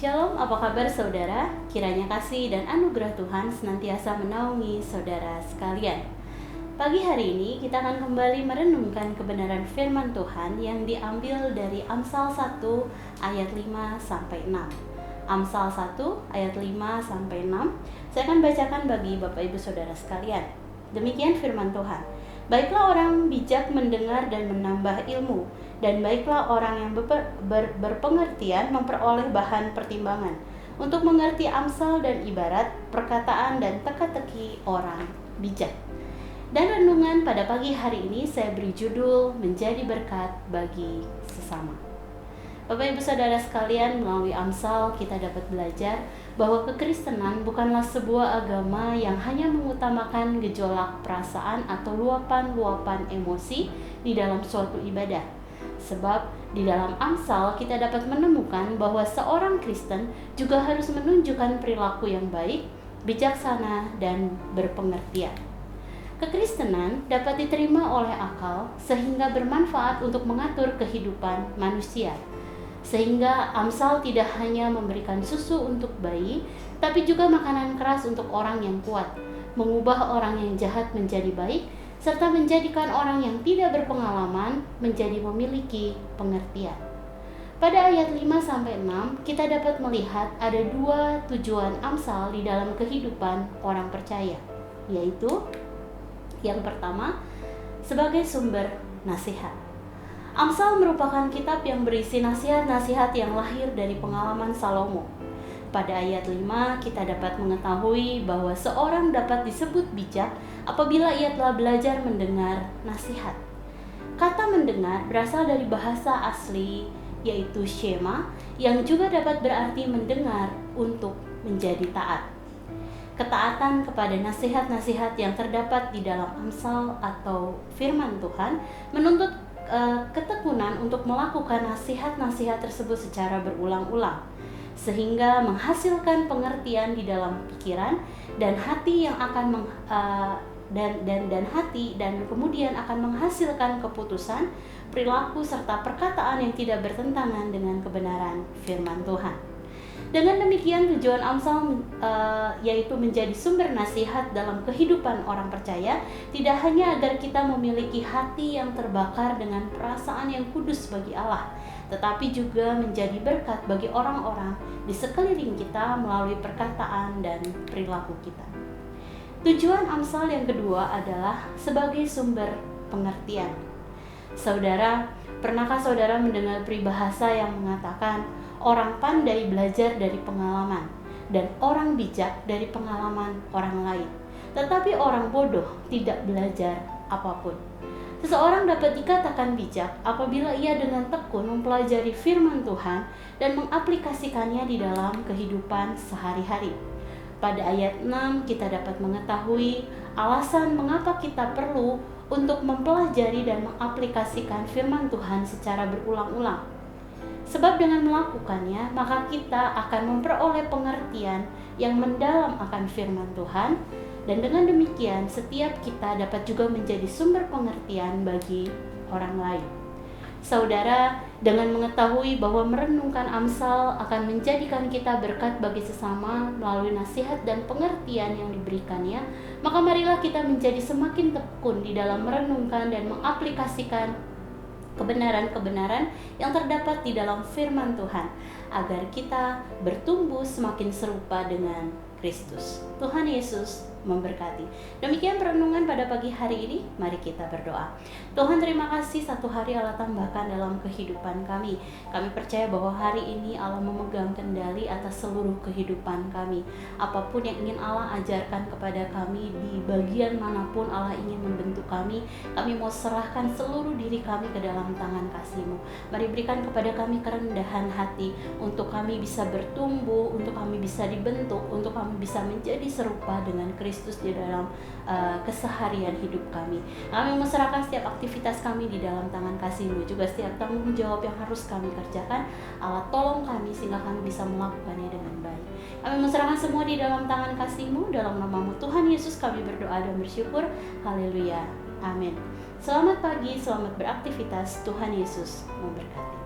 Shalom, apa kabar saudara? Kiranya kasih dan anugerah Tuhan senantiasa menaungi saudara sekalian. Pagi hari ini kita akan kembali merenungkan kebenaran firman Tuhan yang diambil dari Amsal 1 ayat 5-6. Amsal 1 ayat 5-6. Saya akan bacakan bagi Bapak Ibu Saudara sekalian. Demikian firman Tuhan. Baiklah orang bijak mendengar dan menambah ilmu, dan baiklah orang yang berpengertian memperoleh bahan pertimbangan untuk mengerti amsal dan ibarat, perkataan dan teka-teki orang bijak. Dan renungan pada pagi hari ini saya beri judul menjadi berkat bagi sesama. Bapak Ibu Saudara sekalian, melalui Amsal kita dapat belajar bahwa kekristenan bukanlah sebuah agama yang hanya mengutamakan gejolak perasaan atau luapan-luapan emosi di dalam suatu ibadah. Sebab di dalam Amsal kita dapat menemukan bahwa seorang Kristen juga harus menunjukkan perilaku yang baik, bijaksana, dan berpengertian. Kekristenan dapat diterima oleh akal sehingga bermanfaat untuk mengatur kehidupan manusia. Sehingga Amsal tidak hanya memberikan susu untuk bayi, tapi juga makanan keras untuk orang yang kuat, mengubah orang yang jahat menjadi baik, serta menjadikan orang yang tidak berpengalaman menjadi memiliki pengertian. Pada ayat 5-6 kita dapat melihat ada dua tujuan Amsal di dalam kehidupan orang percaya, yaitu yang pertama, sebagai sumber nasihat. Amsal merupakan kitab yang berisi nasihat-nasihat yang lahir dari pengalaman Salomo. Pada ayat 5 kita dapat mengetahui bahwa seorang dapat disebut bijak apabila ia telah belajar mendengar nasihat. Kata mendengar berasal dari bahasa asli yaitu shema, yang juga dapat berarti mendengar untuk menjadi taat. Ketaatan kepada nasihat-nasihat yang terdapat di dalam Amsal atau firman Tuhan menuntut ketekunan untuk melakukan nasihat-nasihat tersebut secara berulang-ulang, sehingga menghasilkan pengertian di dalam pikiran dan hati yang akan dan kemudian akan menghasilkan keputusan, perilaku serta perkataan yang tidak bertentangan dengan kebenaran firman Tuhan. Dengan demikian tujuan Amsal yaitu menjadi sumber nasihat dalam kehidupan orang percaya, tidak hanya agar kita memiliki hati yang terbakar dengan perasaan yang kudus bagi Allah, tetapi juga menjadi berkat bagi orang-orang di sekeliling kita melalui perkataan dan perilaku kita. Tujuan Amsal yang kedua adalah sebagai sumber pengertian. Saudara, pernahkah saudara mendengar peribahasa yang mengatakan orang pandai belajar dari pengalaman dan orang bijak dari pengalaman orang lain, tetapi orang bodoh tidak belajar apapun. Seseorang dapat dikatakan bijak apabila ia dengan tekun mempelajari firman Tuhan dan mengaplikasikannya di dalam kehidupan sehari-hari. Pada ayat 6 kita dapat mengetahui alasan mengapa kita perlu untuk mempelajari dan mengaplikasikan firman Tuhan secara berulang-ulang. Sebab dengan melakukannya, maka kita akan memperoleh pengertian yang mendalam akan firman Tuhan, dan dengan demikian setiap kita dapat juga menjadi sumber pengertian bagi orang lain. Saudara, dengan mengetahui bahwa merenungkan Amsal akan menjadikan kita berkat bagi sesama melalui nasihat dan pengertian yang diberikannya, maka marilah kita menjadi semakin tekun di dalam merenungkan dan mengaplikasikan kebenaran-kebenaran yang terdapat di dalam firman Tuhan, agar kita bertumbuh semakin serupa dengan Kristus. Tuhan Yesus memberkati. Demikian perenungan pada pagi hari ini. Mari kita berdoa. Tuhan, terima kasih satu hari Allah tambahkan dalam kehidupan kami. Kami percaya bahwa hari ini Allah memegang kendali atas seluruh kehidupan kami. Apapun yang ingin Allah ajarkan kepada kami, di bagian manapun Allah ingin membentuk kami mau serahkan seluruh diri kami ke dalam tangan kasih-Mu. Mari berikan kepada kami kerendahan hati untuk kami bisa bertumbuh, untuk kami bisa dibentuk, untuk kami bisa menjadi serupa dengan Kristus di dalam keseharian hidup kami. Kami menserahkan setiap aktivitas kami di dalam tangan kasih-Mu, juga setiap tanggung jawab yang harus kami kerjakan. Allah tolong kami sehingga kami bisa melakukannya dengan baik. Kami menserahkan semua di dalam tangan kasih-Mu, dalam nama-Mu Tuhan Yesus kami berdoa dan bersyukur. Haleluya, amin. Selamat pagi, selamat beraktivitas. Tuhan Yesus memberkati.